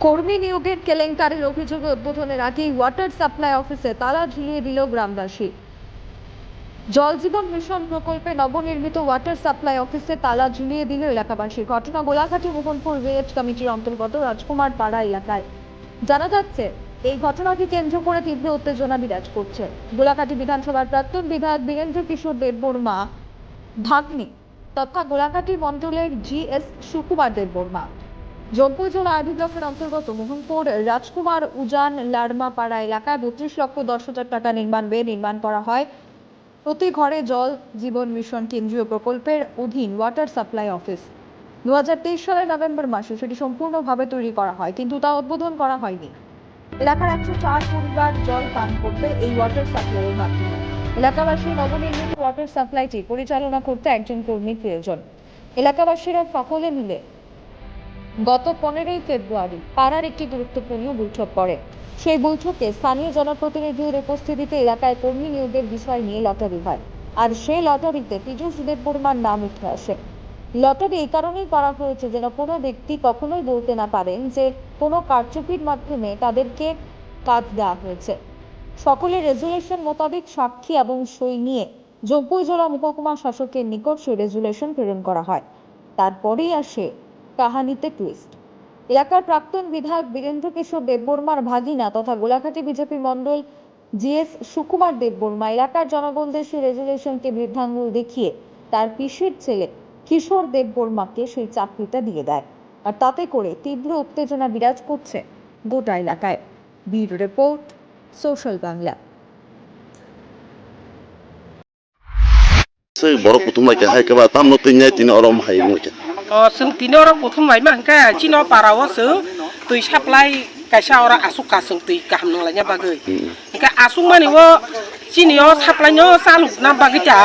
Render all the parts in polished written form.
কর্মী নিয়োগের কেলেঙ্কারির অভিযোগে উদ্বোধনের আগেই ওয়াটার সাপ্লাই অফিসে তালা ঝুলিয়ে দিল গ্রামবাসী। জল জীবন মিশন প্রকল্পে নবনির্মিত ওয়াটার সাপ্লাই অফিসে তালা ঝুলিয়ে দিল এলাকাবাসী। ঘটনা গোলাঘাটি মোহনপুর ভিলেজ কমিটির অন্তর্গত রাজকুমার পাড়া এলাকায়। জানা যাচ্ছে, এই ঘটনাকে কেন্দ্র করে তীব্র উত্তেজনা বিরাজ করছে। গোলাঘাটি বিধানসভার প্রাক্তন বিধায়ক বীরেন্দ্র কিশোর দেববর্মা ভাগ্নি তথা গোলাঘাটি মন্ডলের GS সুকুমার দেববর্মা জম্পুই জেলা আইডি ব্লকের অন্তর্গত মোহনপুর রাজকুমার উজান লারমা পাড়া এলাকায় 32,10,00,000 টাকা নির্মাণ ব্যয়ে নির্মাণ করা হয় প্রতি ঘরে জল জীবন মিশন কেন্দ্রীয় প্রকল্পের অধীন ওয়াটার সাপ্লাই অফিস। 2023 সালের নভেম্বর মাসে সেটি সম্পূর্ণভাবে তৈরি করা হয়, কিন্তু তা উদ্বোধন করা হয়নি। এলাকার 104 পরিবার জল পান করবে এই ওয়াটার সাপ্লাইয়ের মাধ্যমে। এলাকাবাসী নবনির্মিত ওয়াটার সাপ্লাইটি পরিচালনা করতে একজন কর্মীর প্রয়োজন। এলাকাবাসীরা সকলে মিলে গত 15ই ফেব্রুয়ারি পাড়ার একটি গুরুত্বপূর্ণ বৈঠক করে। সেই বৈঠকে স্থানীয় জনপ্রতিনিধিদের উপস্থিতিতে এলাকায় কর্মী নিয়োগের বিষয় নিয়ে লটারি হয়, আর সেই লটারিতে পীযূষ দেববর্মার নাম উঠে আসে। লটারি এই কারণেই করা হয়েছে যেন কোনো ব্যক্তি কখনোই বলতে না পারেন যে কোনো কারচুপির মাধ্যমে তাদেরকে কাজ দেওয়া হয়েছে। সকলের রেজুলেশন মোতাবেক সাক্ষী এবং সই নিয়ে জম্পুই জেলা মহকুমা শাসকের নিকট সেই রেজুলেশন প্রেরণ করা হয়। তারপরেই আসে কাহানিতে টুইস্ট। এলাকার প্রাক্তন বিধায়ক বীরেন্দ্র কিশোর দেববর্মার ভাগিনা তথা গোলাঘাটি বিজেপি মন্ডল GS সুকুমার দেববর্মা এলাকার জনগণদের সেই রেজুলেশনকে বৃদ্ধাঙ্গুল দেখিয়ে তার পিসির ছেলে কিশোর দেববর্মাকে সেই চাকরিটা দিয়ে দেয়, আর তাতে করে তীব্র উত্তেজনা বিরাজ করছে গোটা এলাকায়। Bureau report, social Bangla. বড় প্রথম লাগে হাই কেবা তাম নতিnya tin orom hai ngoke जों तिनि अरा प्रथम लाइमा हंका चिनो पाराव जों दै साप्लाइ कायसा अरा आसुका जों दै गाहाम नलायना बागै हंका आसुक माने वो चिनियो साप्लाइनो चालुना बागै ता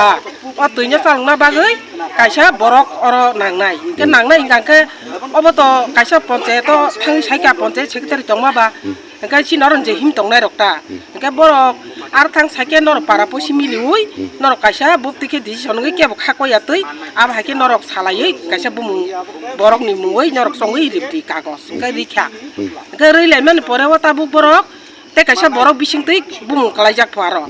अ दैनो चालुना बागै कायसा बरक अरा नांनाय हंका नांनाय हंका अबतो कायसा पन्चायत थांनि Saika panchayat secretary दंमाबा हंका Chino रनजे him दंनाय रक्ता हंका Barak are थां साइके नर पारा पसि मिलिउइ नर कायसा बुक्तिके डिसिसनगै केबो खाकया तै आब हाके नरक सालायै कायसा बुमु borok ni mungoi norok songoi ribdi kagos kai rikha kai reilai man porewa tabu borok te kaisa borok bising tei bumung kalaijak pharo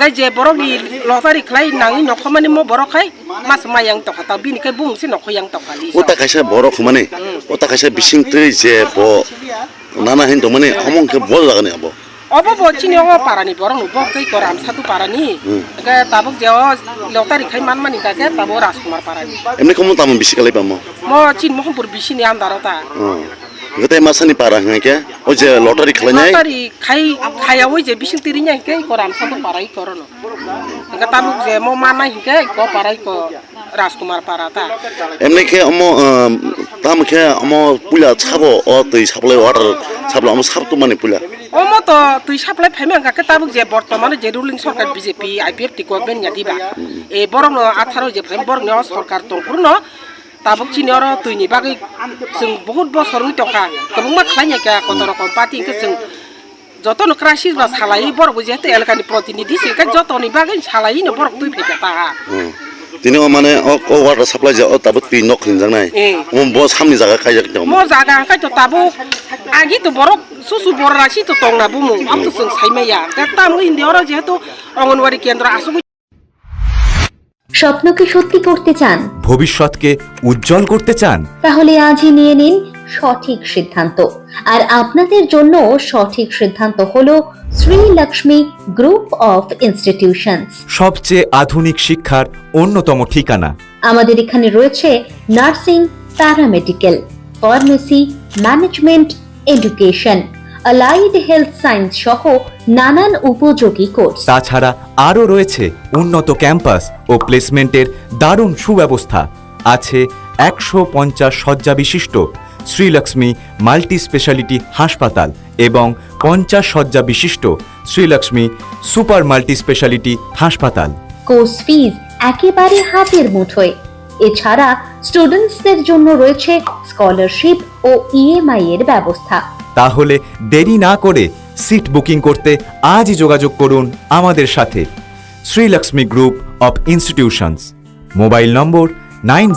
kai je borok ni lotari khlai nangi nokhomani mo borok khai mas mayang to khata bini kai bumung si nokhoyang to khali ota kaisa borok mane ota kaisa bising tei je bo nana hindo mane homong ke bol lagane abo obo bo chini obo parani borok no bok tei koram satu parani kai tabuk je lotari khai manmani ka ke tabo Rajkumar parani emne komo tamon bisi kalai bamo mo chin mohampur bisini andarota gete masani para ngake o je lottery khlanyai lottery khai oi je bising tirinya ke koram satu parai korono ga tabuk je mo mana hike ko parai ko Rajkumar parata emne ke omo tam ke omo pula chabo o tei saplai water sabla omo sabtu mane pula omo to tui saplai phaimang ga ke tabuk je bortomane je ruling sarkar BJP IPF ti government ya diba e borong 18 je phaim borong no sarkar tongpurno tabuk chini oro tuini bagai जों बहुत बছर टका गोबां खालायनाय का कत रकम party के जों जतन क्राइसिस बा सालायै बरक जेते एलकानि प्रतिनिधि सिका जतनि बागै सालायै बरक तुइ फैता तिनि माने ओ वाटर सप्लाई जे ओ ताबु पि नख लिंजांनाय म ब सामनि जागा खायजाक दं म जागा खाय तो ताबु आगि तो बरक सुसु बरासि तो तंगना बुमु आम तो जों साइमाया ताम इन्दी अरो जेहेतु अंगनवाड़ी केंद्र आसु স্বপ্নকে সত্যি করতে চান, ভবিষ্যৎকে উজ্জ্বল করতে চান, তাহলে আজই নিয়ে নিন সঠিক সিদ্ধান্ত। আর আপনাদের জন্য সঠিক সিদ্ধান্ত হলো Shri Lakshmi group of institutions, সবচেয়ে আধুনিক শিক্ষার অন্যতম ঠিকানা। আমাদের এখানে রয়েছে nursing, paramedical, pharmacy, management, education, allied health science সহ নানান উপযোগী কোর্স। তাছাড়া আরও রয়েছে উন্নত ক্যাম্পাস ও প্লেসমেন্টের দারুণ সুব্যবস্থা। আছে 150 শয্যা বিশিষ্ট শ্রীলক্ষ্মী মাল্টি স্পেশালিটি হাসপাতাল এবং 50 শয্যা বিশিষ্ট শ্রীলক্ষ্মী সুপার মাল্টি স্পেশালিটি হাসপাতাল। কোর্স ফিজ একেবারে হাতের মুঠোয়। এছাড়া স্টুডেন্টসদের জন্য রয়েছে স্কলারশিপ ও EMI এর ব্যবস্থা। তাহলে দেরি না করে সিট বুকিং করতে আজই যোগাযোগ করুন আমাদের সাথে। Srilakshmi group of institutions, mobile number 90